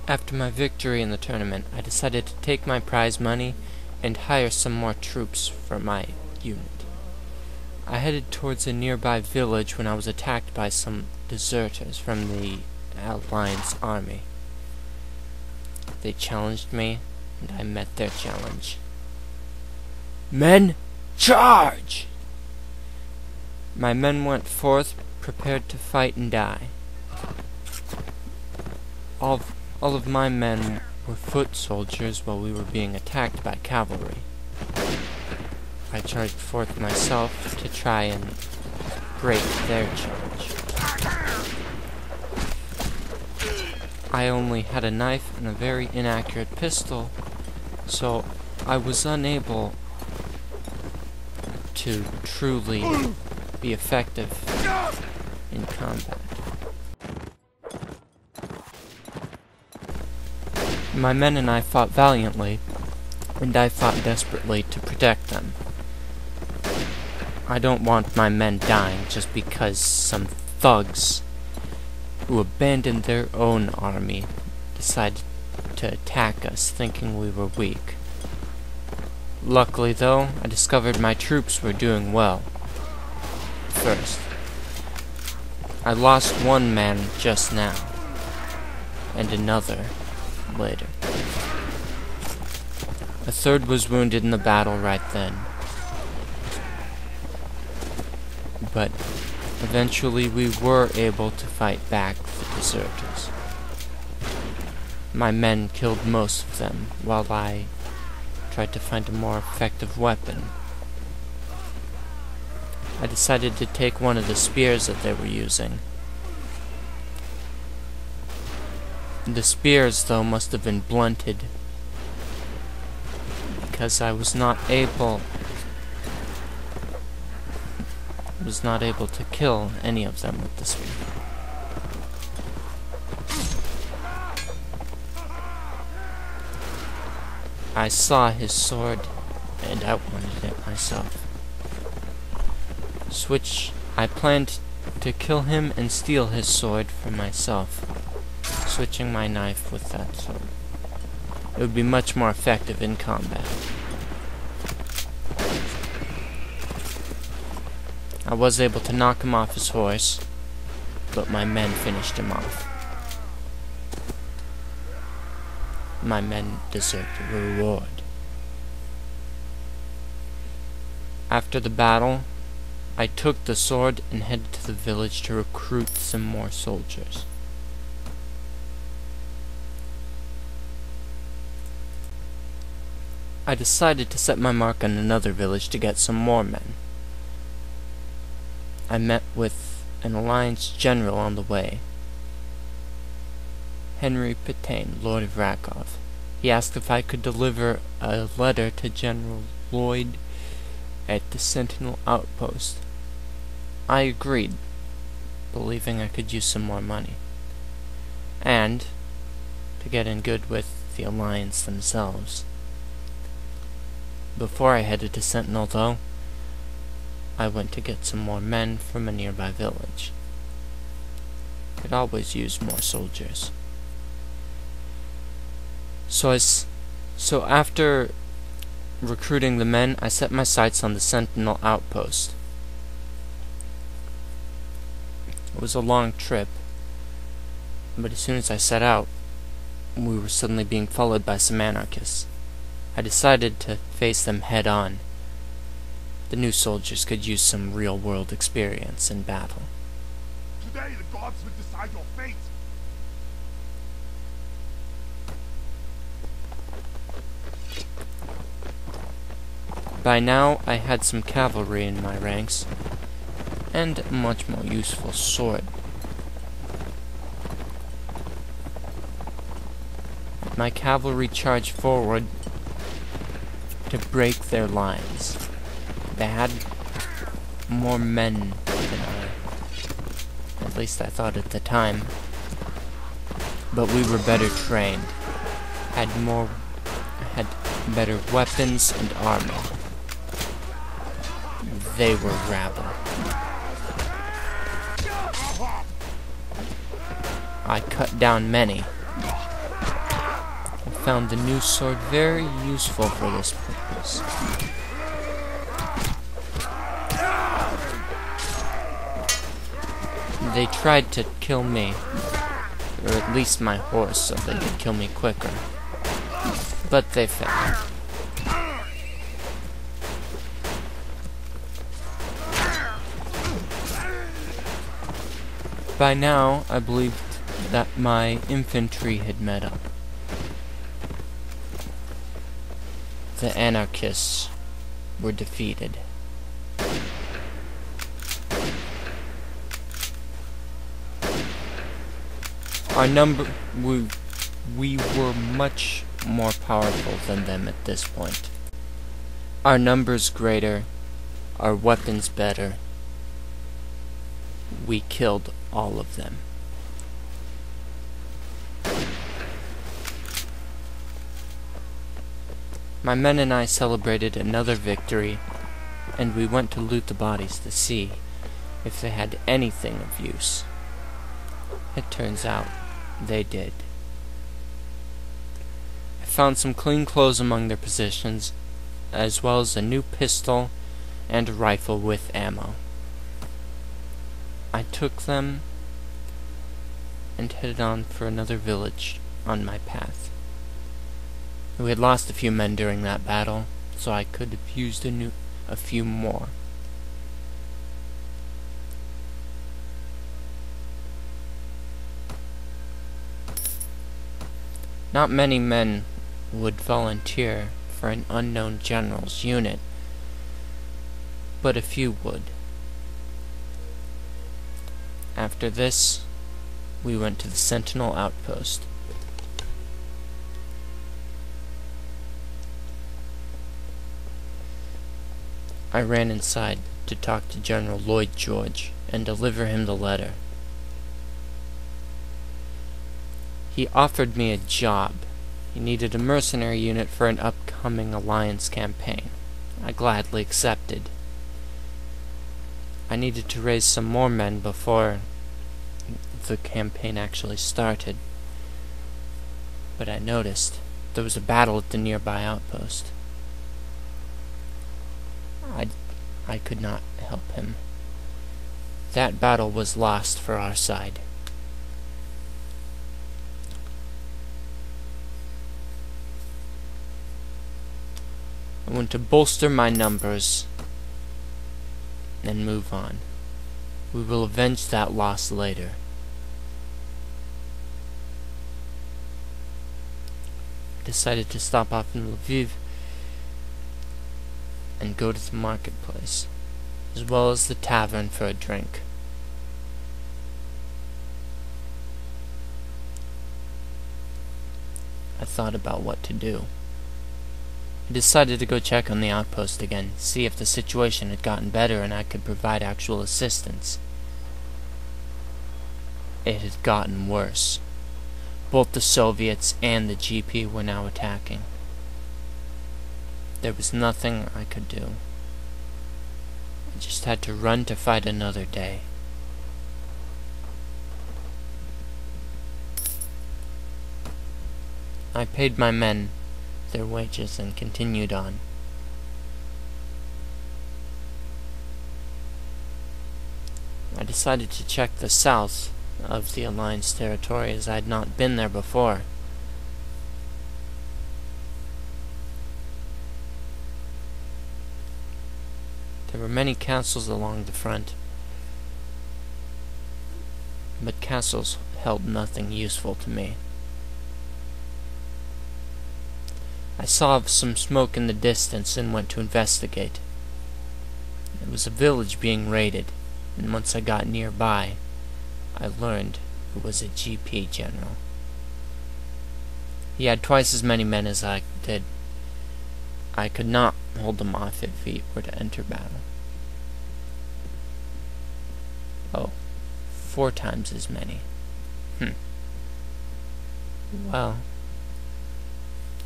After my victory in the tournament, I decided to take my prize money and hire some more troops for my unit. I headed towards a nearby village when I was attacked by some deserters from the Alliance army. They challenged me, and I met their challenge. Men, charge! My men went forth, prepared to fight and die. All of my men were foot soldiers while we were being attacked by cavalry. I charged forth myself to try and break their charge. I only had a knife and a very inaccurate pistol, so I was unable to truly be effective in combat. My men and I fought valiantly, and I fought desperately to protect them. I don't want my men dying just because some thugs who abandoned their own army decided to attack us thinking we were weak. Luckily though, I discovered my troops were doing well. First, I lost one man just now, and another later. A third was wounded in the battle right then. But eventually we were able to fight back the deserters. My men killed most of them, while I tried to find a more effective weapon. I decided to take one of the spears that they were using. The spears, though, must have been blunted, because I was not able to kill any of them with the spear. I saw his sword, and outwanted it myself. I planned to kill him and steal his sword for myself, switching my knife with that sword. It would be much more effective in combat. I was able to knock him off his horse, but my men finished him off. My men deserved a reward. After the battle, I took the sword and headed to the village to recruit some more soldiers. I decided to set my mark on another village to get some more men. I met with an Alliance general on the way, Henry Pitane, Lord of Rakov. He asked if I could deliver a letter to General Lloyd at the Sentinel Outpost. I agreed, believing I could use some more money, and to get in good with the Alliance themselves. Before I headed to Sentinel, though, I went to get some more men from a nearby village. Could always use more soldiers. So after recruiting the men, I set my sights on the Sentinel Outpost. It was a long trip, but as soon as I set out, we were suddenly being followed by some anarchists. I decided to face them head-on. The new soldiers could use some real-world experience in battle. Today the gods will decide your fate. By now, I had some cavalry in my ranks, and a much more useful sword. My cavalry charged forward to break their lines. They had more men than I. At least I thought at the time. But we were better trained. Had better weapons and armor. They were rabble. I cut down many, found the new sword very useful for this purpose. They tried to kill me, or at least my horse, so they could kill me quicker. But they failed. By now, I believed that my infantry had met up. The anarchists were defeated. Our number, we were much more powerful than them at this point. Our numbers greater, our weapons better. We killed all of them. My men and I celebrated another victory, and we went to loot the bodies to see if they had anything of use. It turns out they did. I found some clean clothes among their possessions, as well as a new pistol and a rifle with ammo. I took them and headed on for another village on my path. We had lost a few men during that battle, so I could have used a few more. Not many men would volunteer for an unknown general's unit, but a few would. After this, we went to the Sentinel outpost. I ran inside to talk to General Lloyd George and deliver him the letter. He offered me a job. He needed a mercenary unit for an upcoming alliance campaign. I gladly accepted. I needed to raise some more men before the campaign actually started. But I noticed there was a battle at the nearby outpost. I could not help him. That battle was lost for our side. I want to bolster my numbers and move on. We will avenge that loss later. I decided to stop off in Lviv and go to the marketplace, as well as the tavern for a drink. I thought about what to do. I decided to go check on the outpost again, see if the situation had gotten better and I could provide actual assistance. It had gotten worse. Both the Soviets and the GP were now attacking. There was nothing I could do. I just had to run to fight another day. I paid my men their wages and continued on. I decided to check the south of the Alliance territory, as I had not been there before. There were many castles along the front, but castles held nothing useful to me. I saw some smoke in the distance and went to investigate. It was a village being raided, and once I got nearby, I learned it was a GP general. He had twice as many men as I did. I could not hold them off if he were to enter battle. Oh, 4 times as many. Well,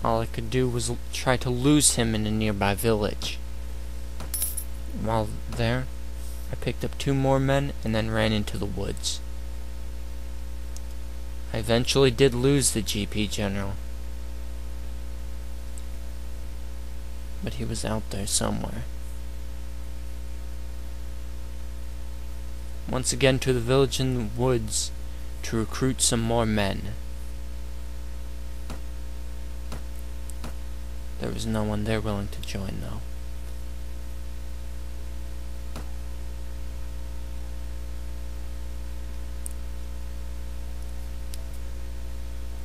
all I could do was try to lose him in a nearby village. While there, I picked up 2 more men and then ran into the woods. I eventually did lose the GP general, but he was out there somewhere. Once again to the village in the woods to recruit some more men. There was no one there willing to join, though.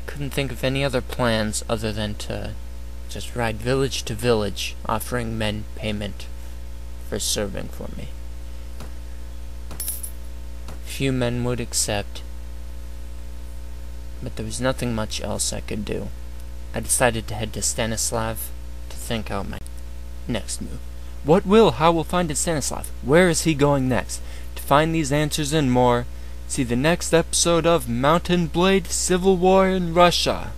Couldn't think of any other plans other than to just ride village to village, offering men payment for serving for me. Few men would accept, but there was nothing much else I could do. I decided to head to Stanislav to think out my next move. What will Howell find at Stanislav? Where is he going next? To find these answers and more, see the next episode of Mount&Blade Civil War in Russia.